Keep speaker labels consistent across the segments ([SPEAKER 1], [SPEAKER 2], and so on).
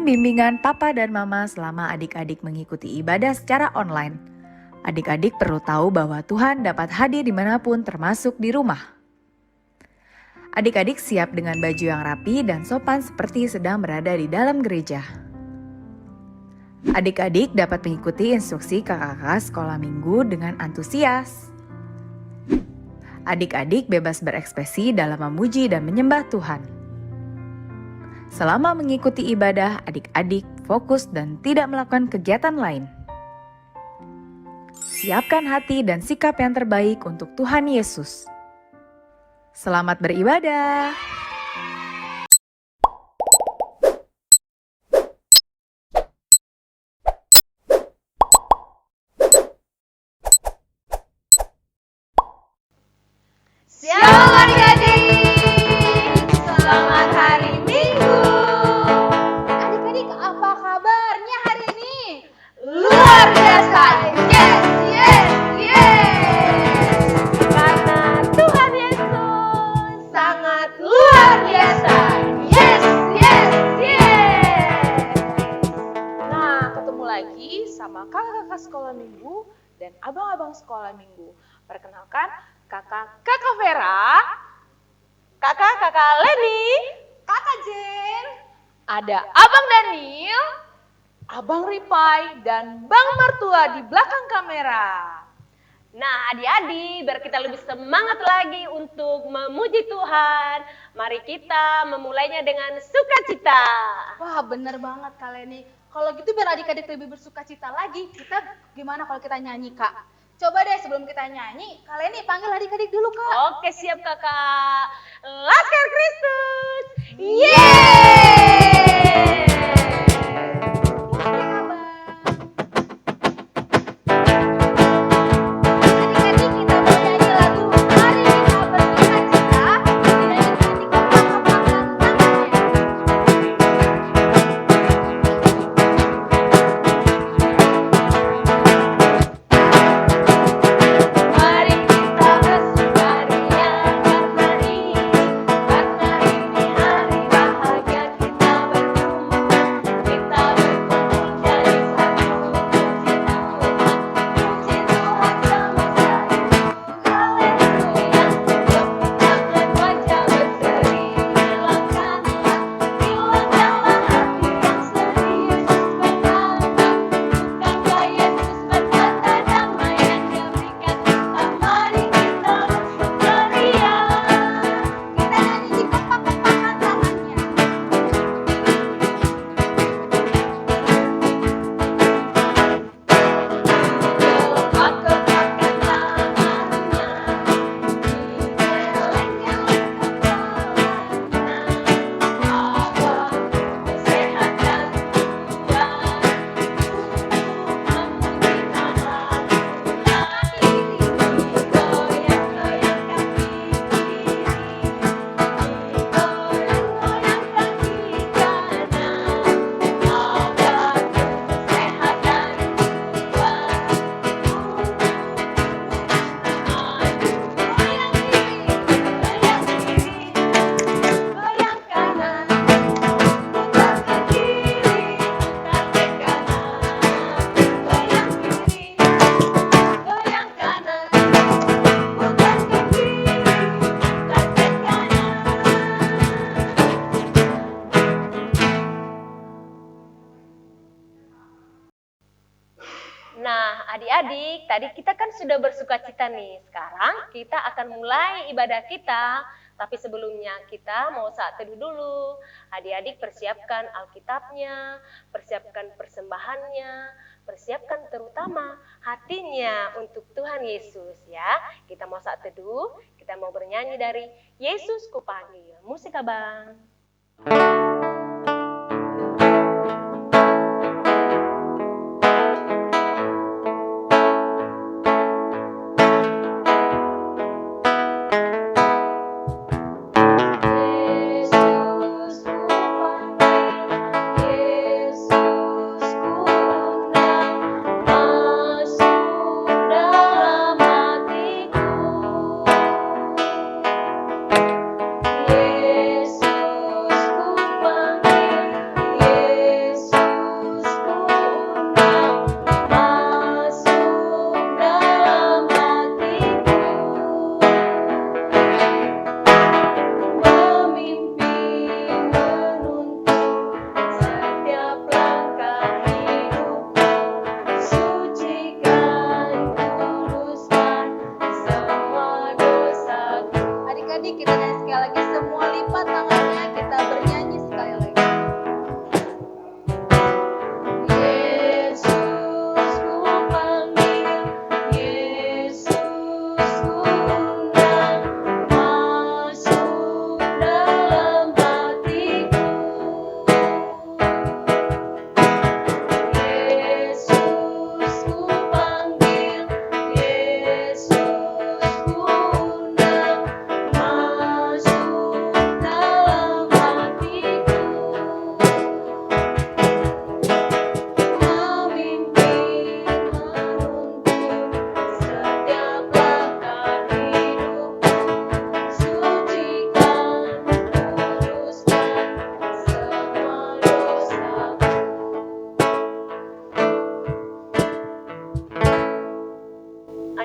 [SPEAKER 1] bimbingan papa dan mama selama adik-adik mengikuti ibadah secara online. Adik-adik perlu tahu bahwa Tuhan dapat hadir dimanapun termasuk di rumah. Adik-adik siap dengan baju yang rapi dan sopan seperti sedang berada di dalam gereja. Adik-adik dapat mengikuti instruksi kakak-kakak sekolah minggu dengan antusias. Adik-adik bebas berekspresi dalam memuji dan menyembah Tuhan. Selama mengikuti ibadah, adik-adik fokus dan tidak melakukan kegiatan lain. Siapkan hati dan sikap yang terbaik untuk Tuhan Yesus. Selamat beribadah.
[SPEAKER 2] Shalom adik-adik, selamat hari Minggu. Adik-adik, apa kabarnya hari ini? Luar biasa, yes, yes, yes. Karena Tuhan Yesus sangat luar biasa, yes, yes, yes. Nah, ketemu lagi sama kakak-kakak sekolah minggu dan abang-abang sekolah minggu. Perkenalkan, kakak Vera, kakak Leni, kakak Jen, ada abang Daniel, abang Ripai, dan bang Mertua di belakang kamera.
[SPEAKER 3] Nah adik-adik, biar kita lebih semangat lagi untuk memuji Tuhan, mari kita memulainya dengan sukacita.
[SPEAKER 2] Wah, bener banget Kak Leni. Kalau gitu biar adik-adik lebih bersukacita lagi, kita gimana kalau kita nyanyi, Kak? Coba deh sebelum kita nyanyi, Kak Leni panggil adik-adik dulu, Kak.
[SPEAKER 3] Oke, siap kakak. Laskar Kristus.
[SPEAKER 2] Yeay! Oke, Abang. Adik-adik, kita mau nyanyi lagu Mari Kita Bersukacita. Dinyanyikan di kelompok Mari kita bersukaria karena ini hari bahagia kita berkumpul jadi satu puji Tuhan semesta itu. Haleluya, lepaskan wajah berseri, hilangkanlah hati yang serius berkata, bukankah Yesus berkata damai yang Dia berikan kita. Mari kita bersukaria. Kita nyanyi di kepak-kepakan tangannya. Kepak-kepakan tangannya, digeleng-geleng kepalanya. Allah sehatkan Tuhan, memuji nama Tuhan. Digoyang-goyangkan diri, digoyang-goyangkan di kanan. Allah sehatkan goyang kanan, putar ke kiri, putar ke kanan, goyang kiri, goyang kanan, putar ke kiri, putar ke kanan.
[SPEAKER 3] Nah adik-adik, tadi kita kan sudah bersukacita nih. Sekarang kita akan mulai ibadah kita. Tapi sebelumnya kita mau saat teduh dulu. Adik-adik persiapkan Alkitabnya, persiapkan persembahannya, persiapkan terutama hatinya untuk Tuhan Yesus ya. Kita mau saat teduh, kita mau bernyanyi dari Yesus Kupanggil. Musik abang.
[SPEAKER 2] Yesus ku panggil, Yesus ku undang, masuk dalam hatiku. Yesus ku panggil.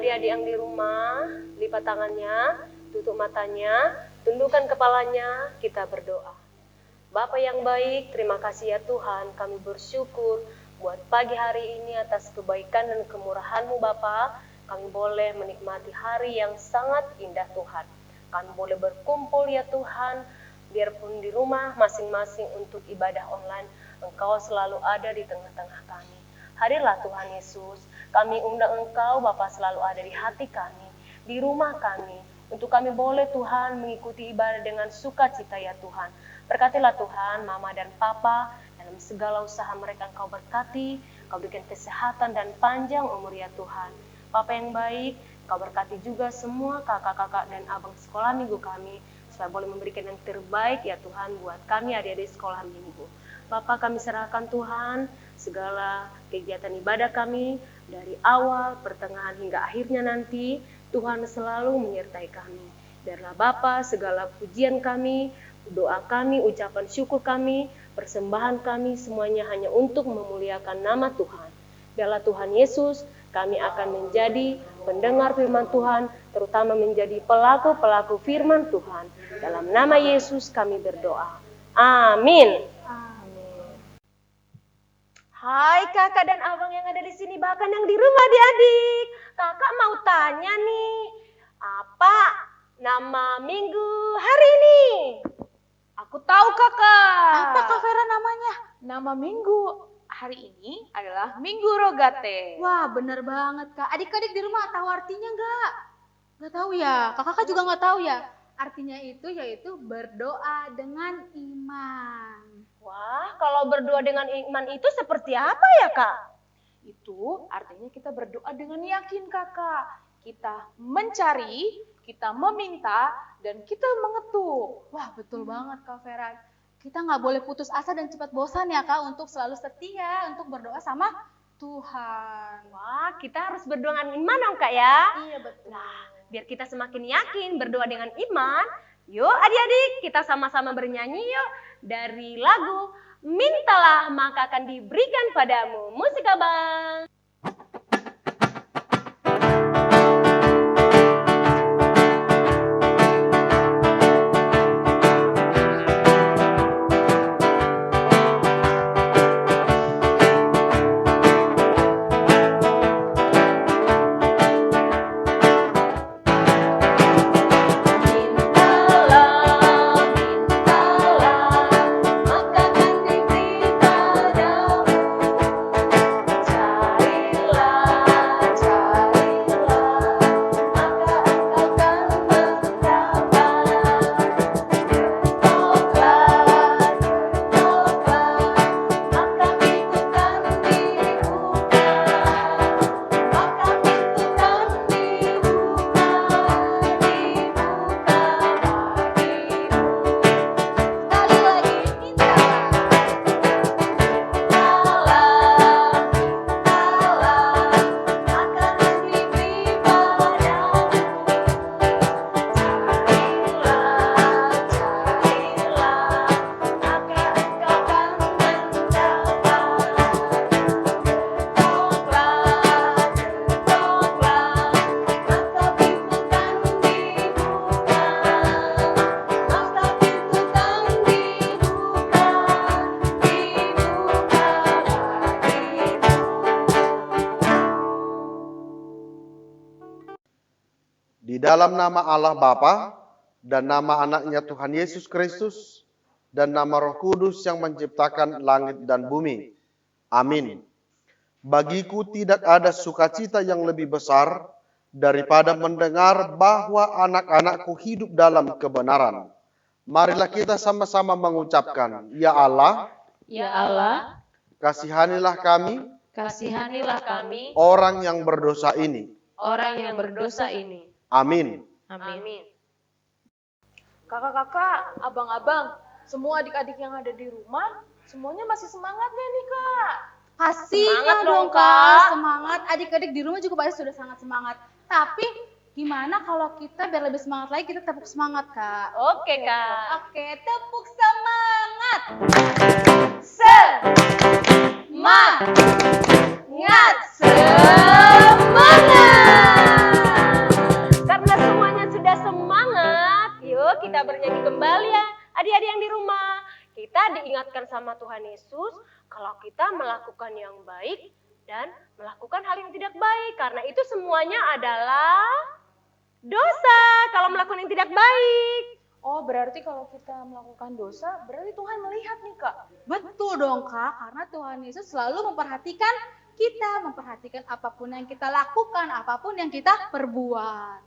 [SPEAKER 3] adik-adik yang di rumah, lipat tangannya, tutup matanya, tundukkan kepalanya, kita berdoa. Bapa yang baik, terima kasih ya Tuhan, kami bersyukur buat pagi hari ini atas kebaikan dan kemurahan-Mu Bapa. Kami boleh menikmati hari yang sangat indah Tuhan. Kami boleh berkumpul ya Tuhan, biarpun di rumah masing-masing untuk ibadah online, Engkau selalu ada di tengah-tengah kami. Hadirlah Tuhan Yesus, kami undang Engkau Bapa selalu ada di hati kami, di rumah kami, untuk kami boleh Tuhan mengikuti ibadah dengan sukacita ya Tuhan. Berkatilah Tuhan, Mama dan Papa, dalam segala usaha mereka Engkau berkati, Engkau berikan kesehatan dan panjang umur ya Tuhan. Papa yang baik, Engkau berkati juga semua kakak-kakak dan abang sekolah minggu kami, supaya boleh memberikan yang terbaik ya Tuhan buat kami adik-adik sekolah minggu. Bapa kami serahkan Tuhan, segala kegiatan ibadah kami, dari awal, pertengahan hingga akhirnya nanti, Tuhan selalu menyertai kami. Biarlah Bapa segala pujian kami, doa kami, ucapan syukur kami, persembahan kami semuanya hanya untuk memuliakan nama Tuhan. Biarlah Tuhan Yesus, kami akan menjadi pendengar firman Tuhan, terutama menjadi pelaku-pelaku firman Tuhan. Dalam nama Yesus kami berdoa. Amin. Hai kakak dan abang yang ada di sini, bahkan yang di rumah adik-adik. Kakak mau tanya nih, apa nama minggu hari ini?
[SPEAKER 2] Aku tahu kakak.
[SPEAKER 1] Apa Kak Vera namanya?
[SPEAKER 2] Nama minggu hari ini adalah Minggu Rogate. Wah bener banget kak. Adik-adik di rumah tahu artinya nggak? Nggak tahu ya. Kakak juga nggak tahu ya. Artinya itu yaitu berdoa dengan iman.
[SPEAKER 3] Wah, kalau berdoa dengan iman itu seperti apa ya kak?
[SPEAKER 2] Itu artinya kita berdoa dengan yakin kakak. Kita mencari, kita meminta, dan kita mengetuk. Wah betul banget Kak Vera. Kita nggak boleh putus asa dan cepat bosan ya kak untuk selalu setia untuk berdoa sama Tuhan.
[SPEAKER 3] Wah, kita harus berdoa dengan iman dong kak ya?
[SPEAKER 2] Iya betul.
[SPEAKER 3] Nah, biar kita semakin yakin berdoa dengan iman, yuk adik-adik kita sama-sama bernyanyi yuk dari lagu Mintalah Maka Akan Diberikan Padamu. Musik abang.
[SPEAKER 4] Di dalam nama Allah Bapa dan nama anaknya Tuhan Yesus Kristus dan nama Roh Kudus yang menciptakan langit dan bumi. Amin. Bagiku tidak ada sukacita yang lebih besar daripada mendengar bahwa anak-anakku hidup dalam kebenaran. Marilah kita sama-sama mengucapkan, Ya Allah,
[SPEAKER 3] Ya Allah,
[SPEAKER 4] kasihanilah kami,
[SPEAKER 3] kasihanilah kami,
[SPEAKER 4] orang yang berdosa ini.
[SPEAKER 3] orang yang berdosa ini.
[SPEAKER 4] Amin.
[SPEAKER 3] Amin.
[SPEAKER 2] Kakak-kakak, abang-abang, semua adik-adik yang ada di rumah, semuanya masih semangat gak nih kak? Pastinya
[SPEAKER 3] Semangat dong,
[SPEAKER 2] dong
[SPEAKER 3] Kak.
[SPEAKER 2] kak, semangat. Adik-adik di rumah juga pasti sudah sangat semangat. Tapi gimana kalau kita biar lebih semangat lagi, kita tepuk semangat kak?
[SPEAKER 3] Oke kak.
[SPEAKER 2] Oke, tepuk semangat.
[SPEAKER 3] Semangat. Semangat. Tuhan Yesus kalau kita melakukan yang baik dan melakukan hal yang tidak baik. Karena itu semuanya adalah dosa kalau melakukan yang tidak baik.
[SPEAKER 2] Oh, berarti kalau kita melakukan dosa, berarti Tuhan melihat nih, Kak. Betul dong, Kak. Karena Tuhan Yesus selalu memperhatikan kita, memperhatikan apapun yang kita lakukan, apapun yang kita perbuat.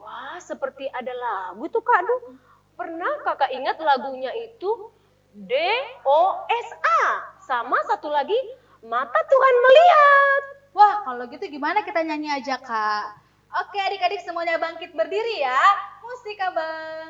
[SPEAKER 3] Wah, seperti ada lagu tuh Kak. Duh, pernah Kakak ingat lagunya itu DOSA? Sama satu lagi, mata Tuhan melihat.
[SPEAKER 2] Wah, kalau gitu gimana kita nyanyi aja, Kak? Oke, adik-adik semuanya bangkit berdiri ya. Musik, Abang.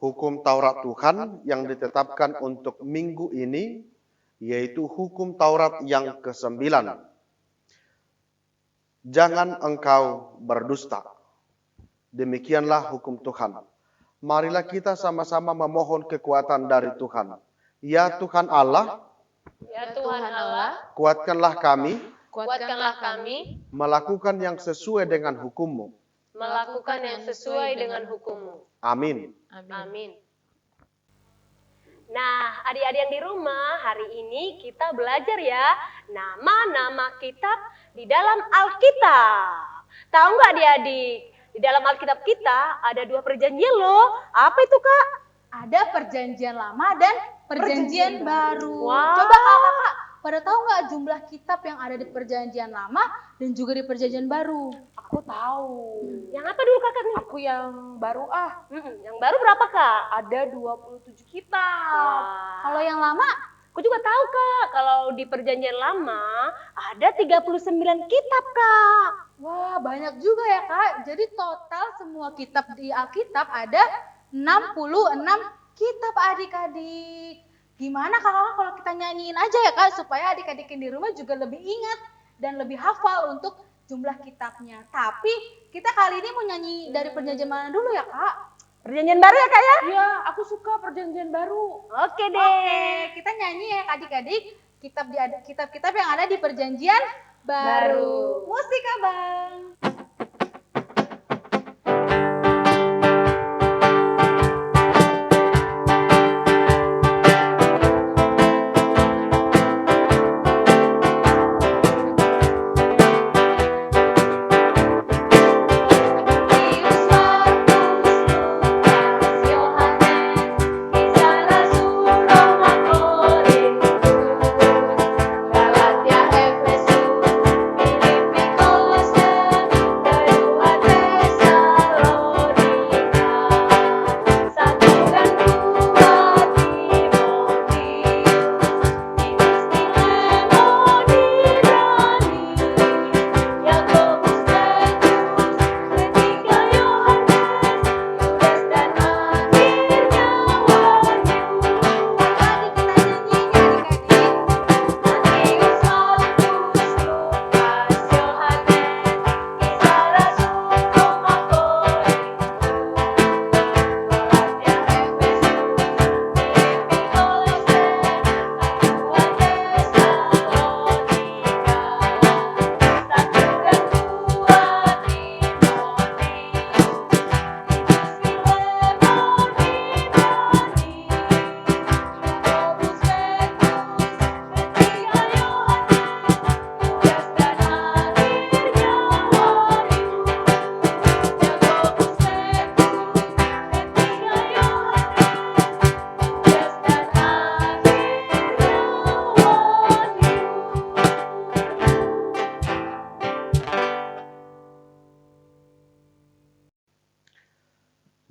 [SPEAKER 4] Hukum Taurat Tuhan yang ditetapkan untuk minggu ini, yaitu hukum Taurat yang ke-9. Jangan engkau berdusta. Demikianlah hukum Tuhan. Marilah kita sama-sama memohon kekuatan dari Tuhan. Ya Tuhan Allah,
[SPEAKER 3] Ya Tuhan Allah,
[SPEAKER 4] kuatkanlah kami
[SPEAKER 3] kuatkanlah kami
[SPEAKER 4] melakukan yang sesuai dengan hukum-Mu.
[SPEAKER 3] melakukan yang sesuai dengan hukum-Mu.
[SPEAKER 4] Amin.
[SPEAKER 3] Amin. Nah, adik-adik yang di rumah, hari ini kita belajar ya nama-nama kitab di dalam Alkitab. Tahu nggak adik-adik? Di dalam Alkitab kita ada 2 perjanjian loh. Apa itu Kak?
[SPEAKER 2] Ada perjanjian lama dan perjanjian baru.
[SPEAKER 3] Wow.
[SPEAKER 2] Coba kakak, pada tahu nggak jumlah kitab yang ada di perjanjian lama dan juga di perjanjian baru? Aku tahu.
[SPEAKER 3] Yang apa dulu kakak nih?
[SPEAKER 2] Aku yang baru
[SPEAKER 3] Yang baru berapa Kak?
[SPEAKER 2] ada 27 kitab.
[SPEAKER 3] Wah.
[SPEAKER 2] Kalau yang lama?
[SPEAKER 3] Aku juga tahu Kak, kalau di perjanjian lama ada 39 kitab Kak.
[SPEAKER 2] Wah, banyak juga ya Kak. Jadi total semua kitab di Alkitab ada 66 kitab adik-adik. Gimana kakak kalau kita nyanyiin aja ya Kak, supaya adik-adik yang di rumah juga lebih ingat dan lebih hafal untuk jumlah kitabnya. Tapi kita kali ini mau nyanyi dari perjanjian mana dulu ya Kak?
[SPEAKER 3] Perjanjian baru ya Kak ya?
[SPEAKER 2] Iya, aku suka perjanjian baru.
[SPEAKER 3] Oke deh.
[SPEAKER 2] Oke, kita nyanyi ya adik-adik kitab-kitab yang ada di perjanjian baru. Musik Abang.
[SPEAKER 3] Galatia, Efesus, Filipi, Kolose,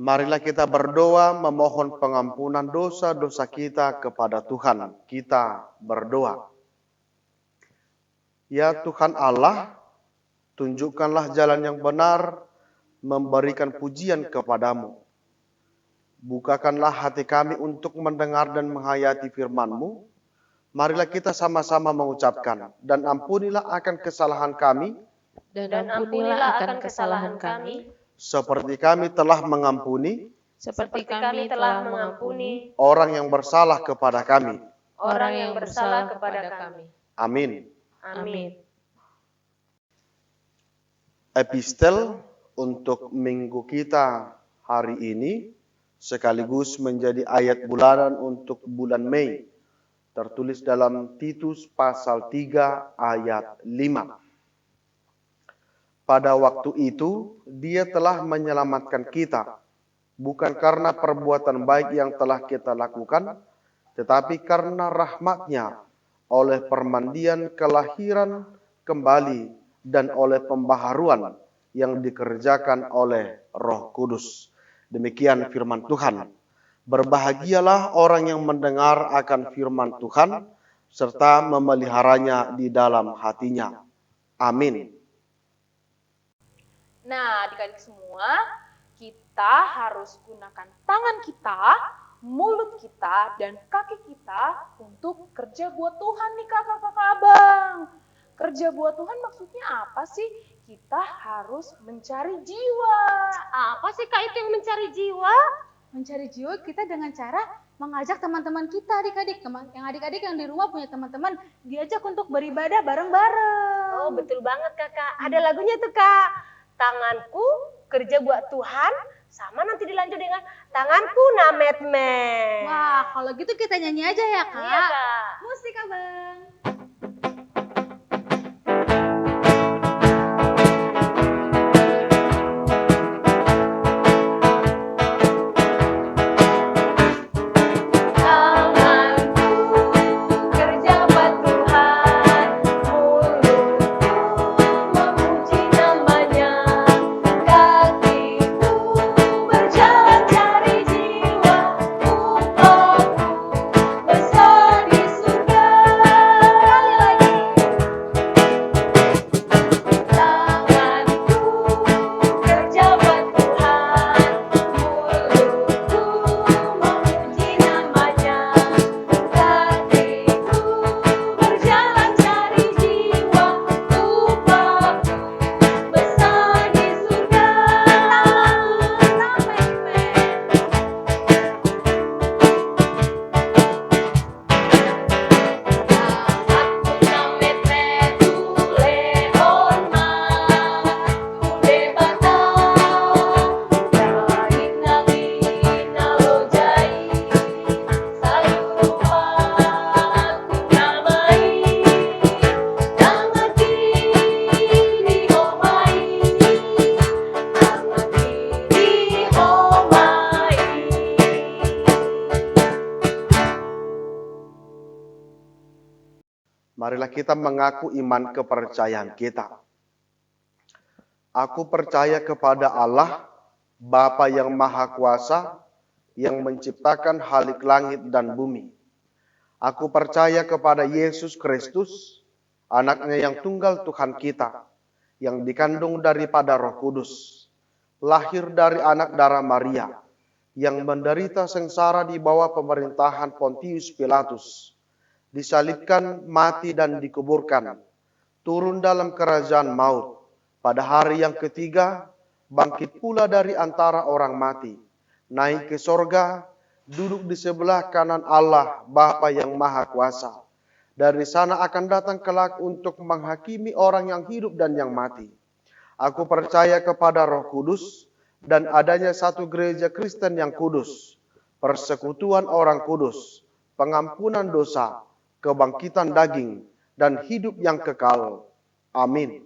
[SPEAKER 4] Marilah kita berdoa memohon pengampunan dosa-dosa kita kepada Tuhan. Kita berdoa. Ya Tuhan Allah, tunjukkanlah jalan yang benar, memberikan pujian kepadamu. Bukakanlah hati kami untuk mendengar dan menghayati firman-Mu. Marilah kita sama-sama mengucapkan, dan ampunilah akan kesalahan kami,
[SPEAKER 3] Dan ampunilah akan kesalahan kami,
[SPEAKER 4] seperti kami telah mengampuni
[SPEAKER 3] seperti kami telah mengampuni
[SPEAKER 4] orang yang bersalah kepada kami.
[SPEAKER 3] orang yang bersalah kepada kami.
[SPEAKER 4] Amin.
[SPEAKER 3] Amin.
[SPEAKER 4] Epistel untuk minggu kita hari ini sekaligus menjadi ayat bulanan untuk bulan Mei, tertulis dalam Titus pasal 3 ayat 5. Pada waktu itu, Dia telah menyelamatkan kita, bukan karena perbuatan baik yang telah kita lakukan, tetapi karena rahmat-Nya, oleh permandian kelahiran kembali dan oleh pembaharuan yang dikerjakan oleh Roh Kudus. Demikian firman Tuhan. Berbahagialah orang yang mendengar akan firman Tuhan, serta memeliharanya di dalam hatinya. Amin.
[SPEAKER 2] Nah, adik-adik semua, kita harus gunakan tangan kita, mulut kita, dan kaki kita untuk kerja buat Tuhan nih kakak-kakak abang. Kerja buat Tuhan maksudnya apa sih? Kita harus mencari jiwa.
[SPEAKER 3] Apa sih Kak itu yang mencari jiwa?
[SPEAKER 5] Mencari jiwa kita dengan cara mengajak teman-teman kita adik-adik, yang adik-adik yang di rumah punya teman-teman, diajak untuk beribadah bareng-bareng.
[SPEAKER 3] Oh betul banget Kakak, ada lagunya tuh Kak. Tanganku kerja buat Tuhan, sama nanti dilanjut dengan tanganku nametme.
[SPEAKER 5] Wah, kalau gitu kita nyanyi aja ya Kak.
[SPEAKER 3] Iya Kak.
[SPEAKER 5] Musik abang.
[SPEAKER 3] Tanganku kerja buat Tuhan, mulutku memuji namanya, kakiku berjalan cari jiwa, upahku besar di surga. Kali lagi. Tanganku kerja buat Tuhan, mulutku memuji namanya, kakiku berjalan cari jiwa, upahku besar di surga. Aku nametme tuleon ma, tulebata, jahit nabi nalojai, saluruh aku namai, tangaki dihomai, tangaki dihomai.
[SPEAKER 4] Marilah kita mengaku iman kepercayaan kita. Aku percaya kepada Allah, Bapa yang Maha Kuasa, yang menciptakan halik langit dan bumi. Aku percaya kepada Yesus Kristus, anaknya yang tunggal Tuhan kita, yang dikandung daripada Roh Kudus, lahir dari anak darah Maria, yang menderita sengsara di bawah pemerintahan Pontius Pilatus, disalibkan, mati dan dikuburkan, turun dalam kerajaan maut, pada hari yang ketiga, bangkit pula dari antara orang mati, naik ke sorga, duduk di sebelah kanan Allah, Bapa yang Maha Kuasa. Dari sana akan datang kelak untuk menghakimi orang yang hidup dan yang mati. Aku percaya kepada Roh Kudus, dan adanya satu gereja Kristen yang kudus, persekutuan orang kudus, pengampunan dosa, kebangkitan daging, dan hidup yang kekal. Amin.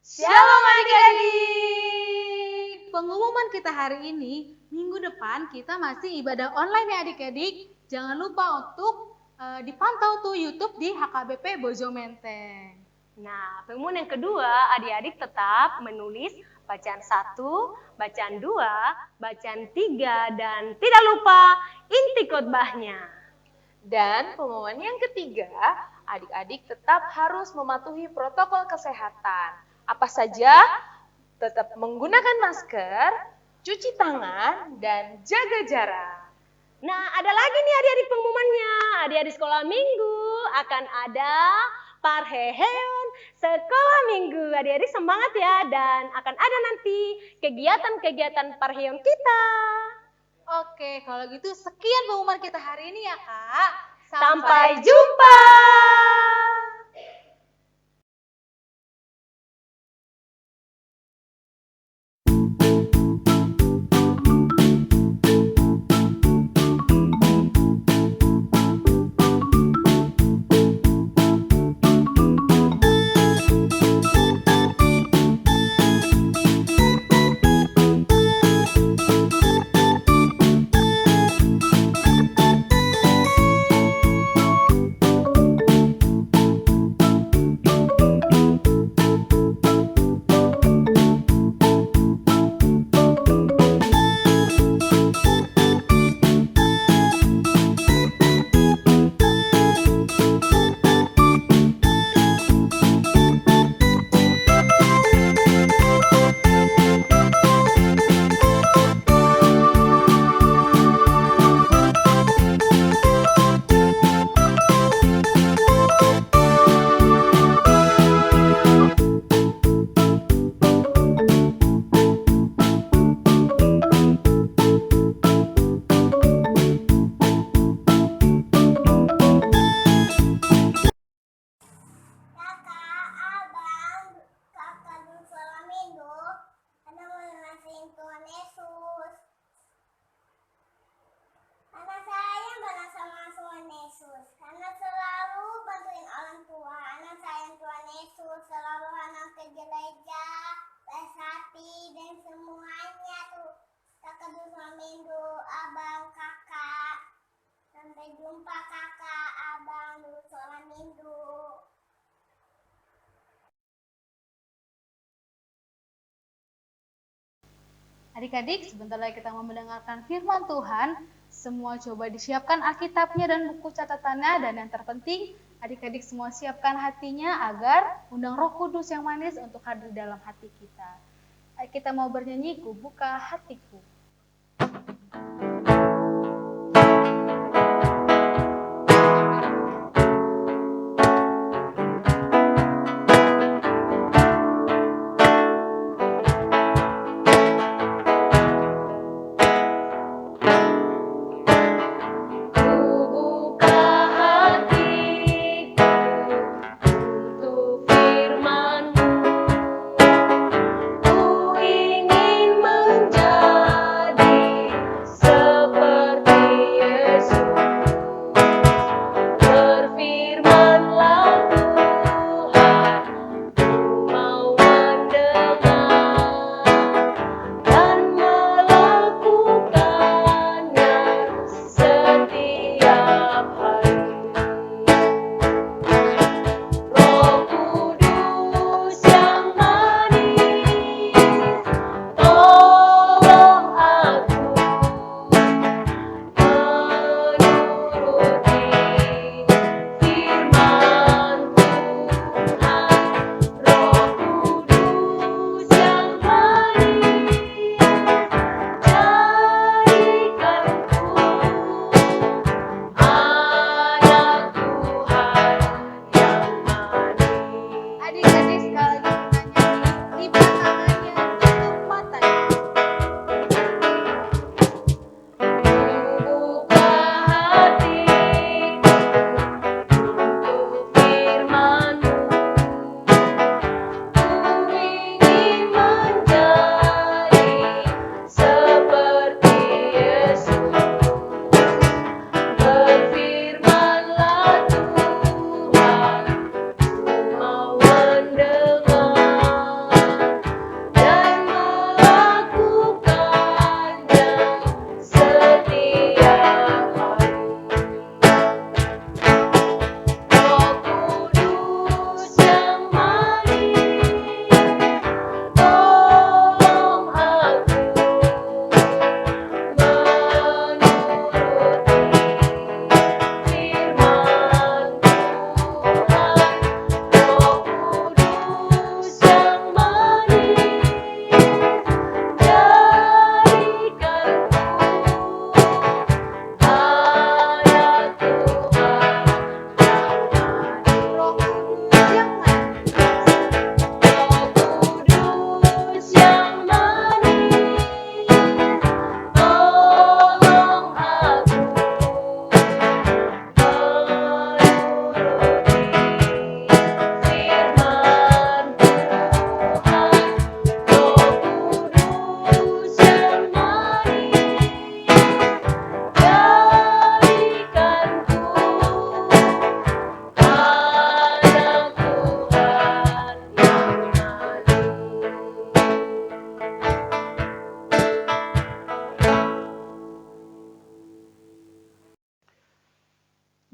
[SPEAKER 5] Shalom adik-adik. Pengumuman kita hari ini, minggu depan kita masih ibadah online ya adik-adik. Jangan lupa untuk dipantau tuh YouTube di HKBP Bojo Menteng.
[SPEAKER 3] Nah, pengumuman yang kedua, adik-adik tetap menulis bacaan 1, bacaan 2, bacaan 3, dan tidak lupa inti khotbahnya.
[SPEAKER 2] Dan pengumuman yang ketiga, adik-adik tetap harus mematuhi protokol kesehatan. Apa saja? Tetap menggunakan masker, cuci tangan, dan jaga jarak.
[SPEAKER 3] Nah, ada lagi nih adik-adik pengumumannya. Adik-adik sekolah minggu akan ada Parheheon sekolah minggu. Adik-adik semangat ya, dan akan ada nanti kegiatan-kegiatan Parheheon kita.
[SPEAKER 5] Oke, kalau gitu sekian pengumuman kita hari ini ya, Kak.
[SPEAKER 3] Sampai jumpa.
[SPEAKER 6] Karena selalu bantuin orang tua. Anak sayang Tuhan Yesus, selalu anak ke gereja, les hati dan semuanya tuh. Kakak dulu minggu, abang, kakak. Sampai jumpa kakak, abang, dulu sekolah minggu.
[SPEAKER 5] Adik-adik, sebentar lagi kita mau mendengarkan firman Tuhan. Semua coba disiapkan Alkitabnya dan buku catatannya. Dan yang terpenting, adik-adik semua siapkan hatinya agar undang Roh Kudus yang manis untuk hadir dalam hati kita. Kita mau bernyanyi, Ku Buka Hatiku.
[SPEAKER 3] Ku ingin menjadi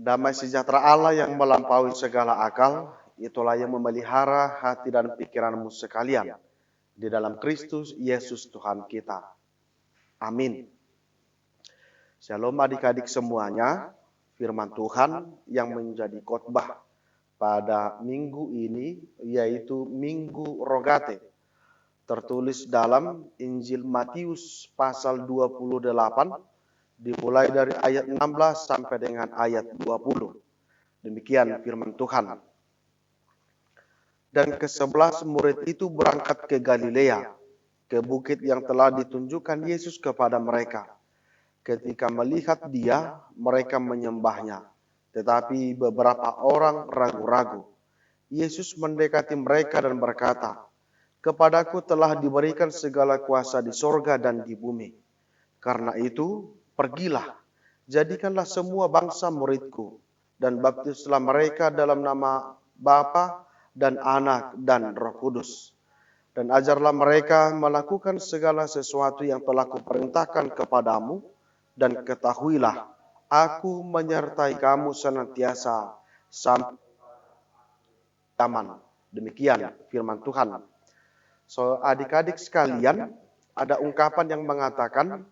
[SPEAKER 4] Damai sejahtera Allah yang melampaui segala akal, itulah yang memelihara hati dan pikiranmu sekalian di dalam Kristus Yesus Tuhan kita. Amin. Shalom adik-adik semuanya, firman Tuhan yang menjadi khotbah pada minggu ini yaitu Minggu Rogate. Tertulis dalam Injil Matius pasal 28, dimulai dari ayat 16 sampai dengan ayat 20. Demikian firman Tuhan. Dan ke-11 murid itu berangkat ke Galilea, ke bukit yang telah ditunjukkan Yesus kepada mereka. Ketika melihat Dia, mereka menyembahnya. Tetapi beberapa orang ragu-ragu. Yesus mendekati mereka dan berkata, "Kepadaku telah diberikan segala kuasa di sorga dan di bumi. Karena itu, pergilah, jadikanlah semua bangsa muridku, dan baptislah mereka dalam nama Bapa dan Anak dan Roh Kudus. Dan ajarlah mereka melakukan segala sesuatu yang telah kuperintahkan kepadamu, dan ketahuilah, aku menyertai kamu senantiasa sampai zaman." Demikian firman Tuhan. So, adik-adik sekalian, ada ungkapan yang mengatakan,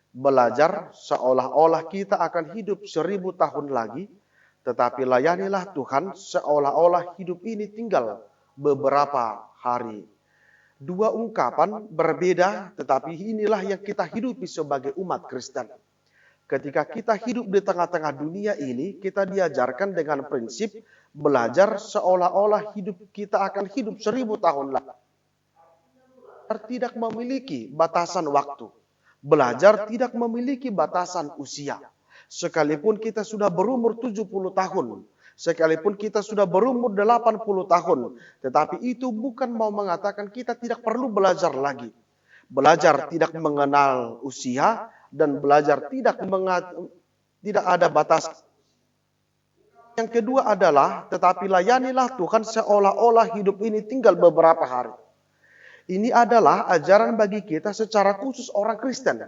[SPEAKER 4] belajar seolah-olah kita akan hidup 1000 tahun lagi, tetapi layanilah Tuhan seolah-olah hidup ini tinggal beberapa hari. Dua ungkapan berbeda, tetapi inilah yang kita hidupi sebagai umat Kristen. Ketika kita hidup di tengah-tengah dunia ini, kita diajarkan dengan prinsip belajar seolah-olah hidup kita akan hidup 1000 tahun lagi. Tidak memiliki batasan waktu. Belajar tidak memiliki batasan usia. Sekalipun kita sudah berumur 70 tahun, sekalipun kita sudah berumur 80 tahun, tetapi itu bukan mau mengatakan kita tidak perlu belajar lagi. Belajar tidak mengenal usia dan belajar tidak ada batas. Yang kedua adalah, tetapi layanilah Tuhan seolah-olah hidup ini tinggal beberapa hari. Ini adalah ajaran bagi kita secara khusus orang Kristen.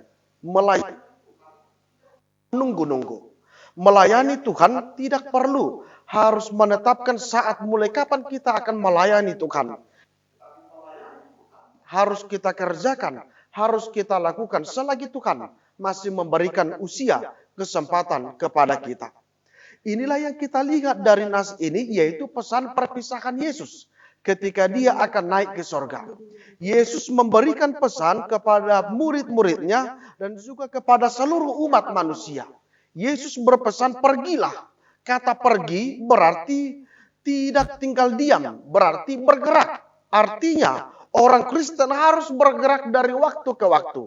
[SPEAKER 4] Menunggu-nunggu. Melayani Tuhan tidak perlu harus menetapkan saat mulai kapan kita akan melayani Tuhan. Harus kita kerjakan, harus kita lakukan selagi Tuhan masih memberikan usia, kesempatan kepada kita. Inilah yang kita lihat dari nas ini, yaitu pesan perpisahan Yesus ketika Dia akan naik ke sorga. Yesus memberikan pesan kepada murid-muridnya dan juga kepada seluruh umat manusia. Yesus berpesan, pergilah. Kata pergi berarti tidak tinggal diam, berarti bergerak. Artinya orang Kristen harus bergerak dari waktu ke waktu.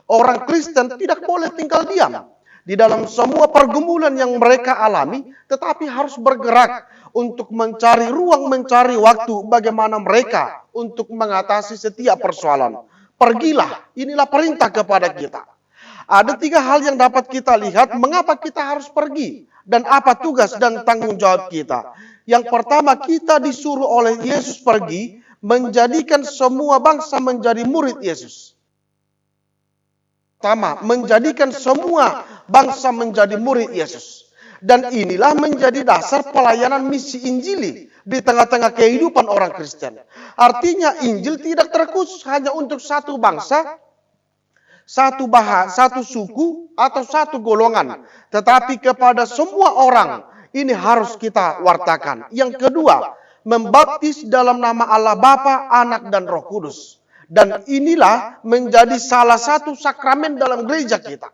[SPEAKER 4] Orang Kristen tidak boleh tinggal diam di dalam semua pergumulan yang mereka alami, tetapi harus bergerak untuk mencari ruang, mencari waktu bagaimana mereka untuk mengatasi setiap persoalan. Pergilah, inilah perintah kepada kita. Ada 3 hal yang dapat kita lihat mengapa kita harus pergi dan apa tugas dan tanggung jawab kita. Yang pertama, kita disuruh oleh Yesus pergi menjadikan semua bangsa menjadi murid Yesus. Pertama, menjadikan semua bangsa menjadi murid Yesus. Dan inilah menjadi dasar pelayanan misi Injili di tengah-tengah kehidupan orang Kristen. Artinya Injil tidak terkhusus hanya untuk satu bangsa, satu bahasa, satu suku, atau satu golongan. Tetapi kepada semua orang ini harus kita wartakan. Yang kedua, membaptis dalam nama Allah Bapa, Anak, dan Roh Kudus. Dan inilah menjadi salah satu sakramen dalam gereja kita.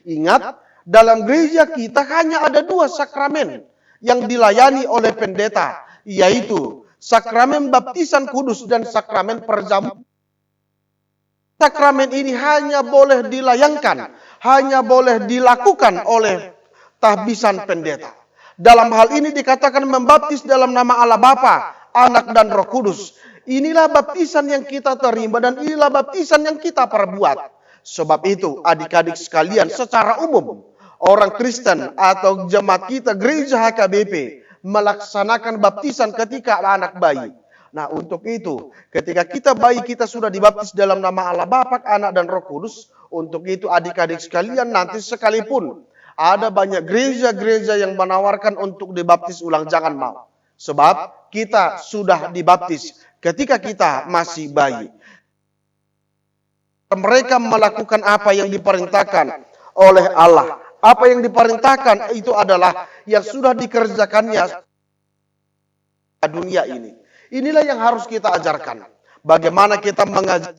[SPEAKER 4] Ingat, dalam gereja kita hanya ada 2 sakramen yang dilayani oleh pendeta, yaitu sakramen baptisan kudus dan sakramen perjamuan. Sakramen ini hanya boleh dilayangkan, hanya boleh dilakukan oleh tahbisan pendeta. Dalam hal ini dikatakan membaptis dalam nama Allah Bapa, Anak, dan Roh Kudus. Inilah baptisan yang kita terima dan inilah baptisan yang kita perbuat. Sebab itu adik-adik sekalian, secara umum orang Kristen atau jemaat kita gereja HKBP melaksanakan baptisan ketika anak bayi. Nah, untuk itu ketika kita sudah dibaptis dalam nama Allah Bapa, Anak, dan Roh Kudus, untuk itu adik-adik sekalian nanti sekalipun Ada banyak gereja-gereja yang menawarkan untuk dibaptis ulang, jangan mau. Sebab kita sudah dibaptis ketika kita masih bayi. Mereka melakukan apa yang diperintahkan oleh Allah. Apa yang diperintahkan itu adalah yang sudah dikerjakannya dunia ini. Inilah yang harus kita ajarkan. Bagaimana kita mengajar.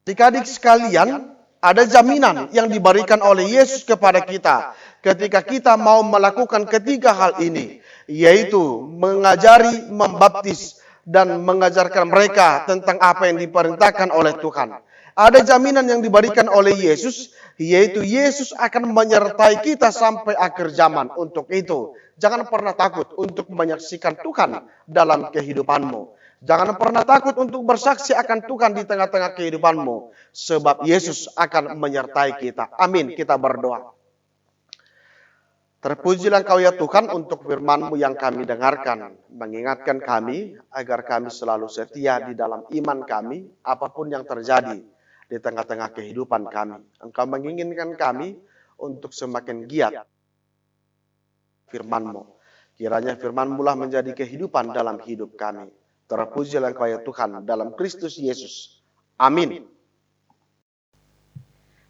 [SPEAKER 4] Adik-adik sekalian, ada jaminan yang diberikan oleh Yesus kepada kita ketika kita mau melakukan ketiga hal ini, yaitu mengajari, membaptis, dan mengajarkan mereka tentang apa yang diperintahkan oleh Tuhan. Ada jaminan yang diberikan oleh Yesus, yaitu Yesus akan menyertai kita sampai akhir zaman. Untuk itu, jangan pernah takut untuk menyaksikan Tuhan dalam kehidupanmu. Jangan pernah takut untuk bersaksi akan Tuhan di tengah-tengah kehidupanmu. Sebab Yesus akan menyertai kita. Amin. Kita berdoa. Terpujilah Engkau ya Tuhan untuk firman-Mu yang kami dengarkan. Mengingatkan kami agar kami selalu setia di dalam iman kami. Apapun yang terjadi di tengah-tengah kehidupan kami. Engkau menginginkan kami untuk semakin giat firman-Mu. Kiranya firman-Mu lah menjadi kehidupan dalam hidup kami. Terpujilah Engkau ya Tuhan dalam Kristus Yesus. Amin.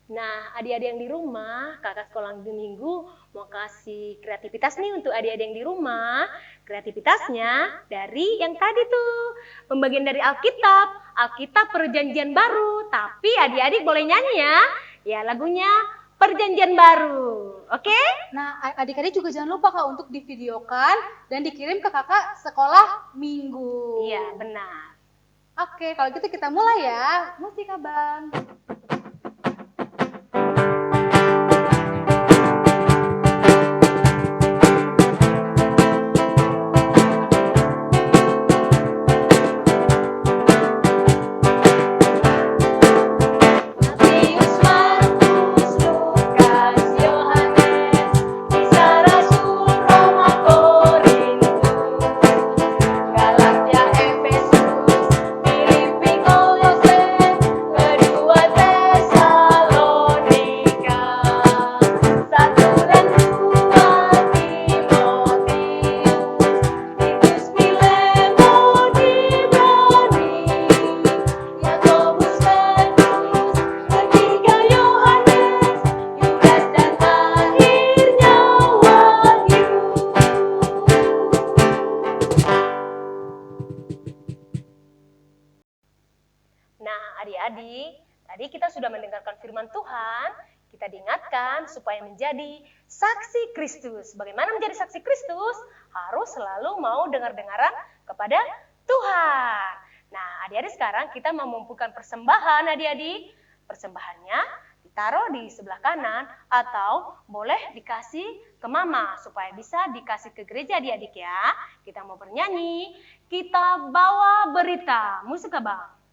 [SPEAKER 3] Nah, adik-adik yang di rumah, kakak sekolah minggu mau kasih kreativitas nih untuk adik-adik yang di rumah. Kreativitasnya dari yang tadi tuh, pembagian dari Alkitab Perjanjian Baru. Tapi adik-adik boleh nyanyi ya. Ya, lagunya Perjanjian Baru. Oke?
[SPEAKER 5] Nah, adik-adik juga jangan lupa Kak untuk divideokan dan dikirim ke kakak sekolah minggu.
[SPEAKER 3] Iya, benar.
[SPEAKER 5] Oke, kalau gitu kita mulai ya. Musik Abang.
[SPEAKER 3] Adik-adik, tadi kita sudah mendengarkan firman Tuhan, kita diingatkan supaya menjadi saksi Kristus. Bagaimana menjadi saksi Kristus? Harus selalu mau dengar-dengaran kepada Tuhan. Nah, adik-adik sekarang kita mau mengumpulkan persembahan adik-adik. Persembahannya ditaruh di sebelah kanan atau boleh dikasih ke mama supaya bisa dikasih ke gereja adik-adik ya. Kita mau bernyanyi, kita bawa berita. Musik Abang.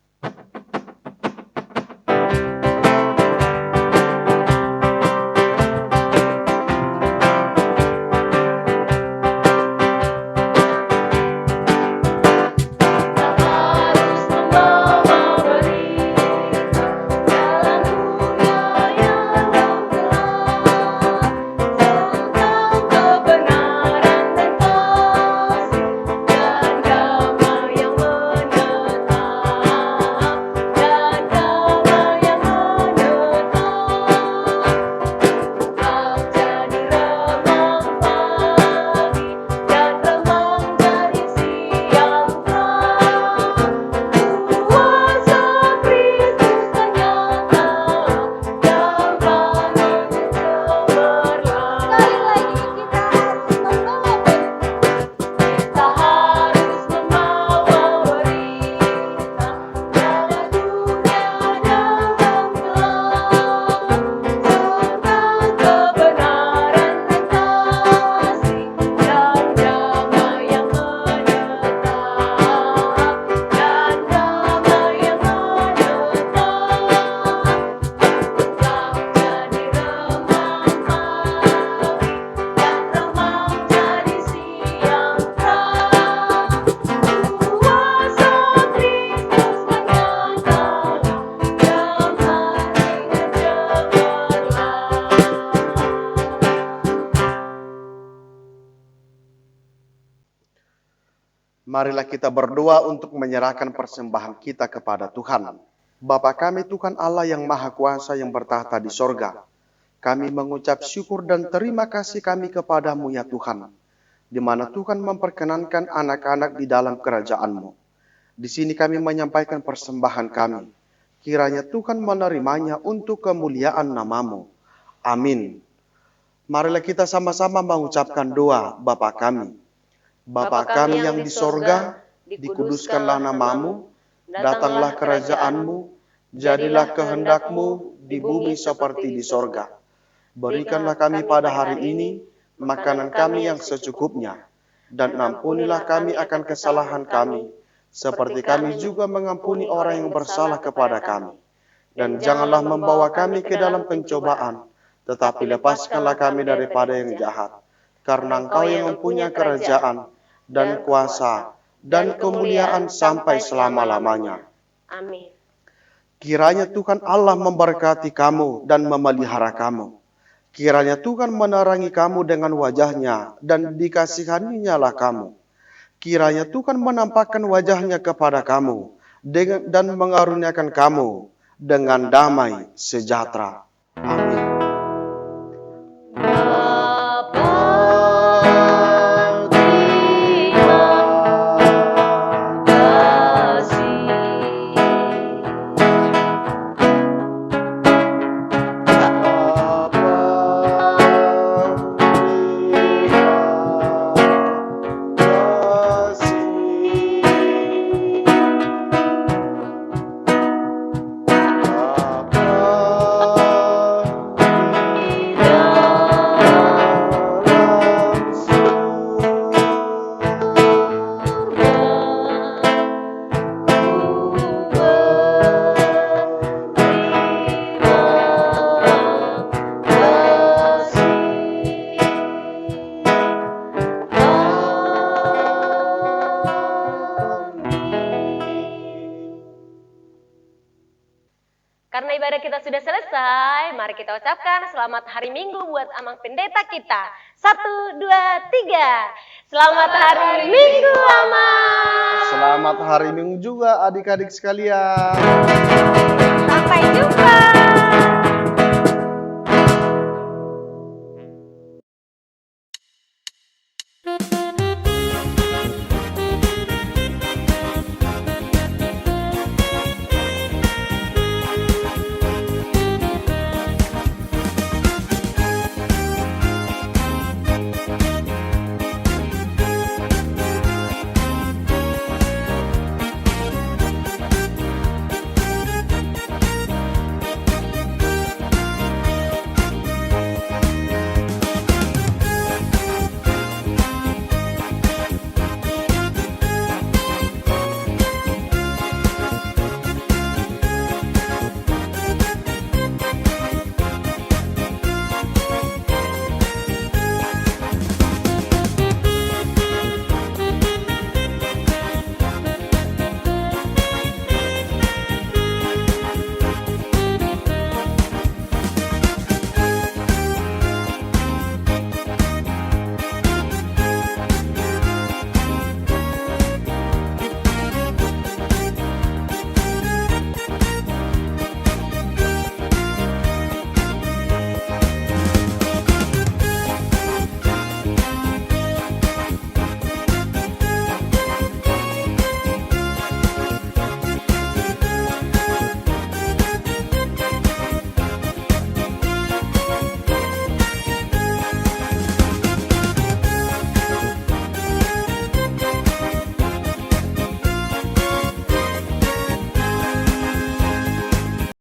[SPEAKER 4] Marilah kita berdoa untuk menyerahkan persembahan kita kepada Tuhan. Bapa kami Tuhan Allah yang Maha Kuasa yang bertahta di sorga. Kami mengucap syukur dan terima kasih kami kepadamu ya Tuhan. Di mana Tuhan memperkenankan anak-anak di dalam kerajaan-Mu. Di sini kami menyampaikan persembahan kami. Kiranya Tuhan menerimanya untuk kemuliaan nama-Mu. Amin. Marilah kita sama-sama mengucapkan doa Bapa kami. Bapa kami yang di sorga, dikuduskanlah nama-Mu, datanglah kerajaan-Mu, jadilah kehendak-Mu di bumi seperti di sorga. Berikanlah kami pada hari ini makanan kami yang secukupnya, dan ampunilah kami akan kesalahan kami, seperti kami juga mengampuni orang yang bersalah kepada kami. Dan janganlah membawa kami ke dalam pencobaan, tetapi lepaskanlah kami daripada yang jahat. Karena Engkau yang mempunyai kerajaan, dan kuasa, dan kemuliaan sampai selama-lamanya.
[SPEAKER 3] Amin.
[SPEAKER 4] Kiranya Tuhan Allah memberkati kamu dan memelihara kamu. Kiranya Tuhan menerangi kamu dengan wajah-Nya dan dikasihaninya lah kamu. Kiranya Tuhan menampakkan wajah-Nya kepada kamu dan mengaruniakan kamu dengan damai sejahtera. Amin.
[SPEAKER 3] Karena ibadah kita sudah selesai, mari kita ucapkan selamat hari Minggu buat Amang Pendeta kita. 1, 2, 3. Selamat hari Minggu, Amang.
[SPEAKER 4] Selamat hari Minggu juga adik-adik sekalian.
[SPEAKER 3] Sampai jumpa.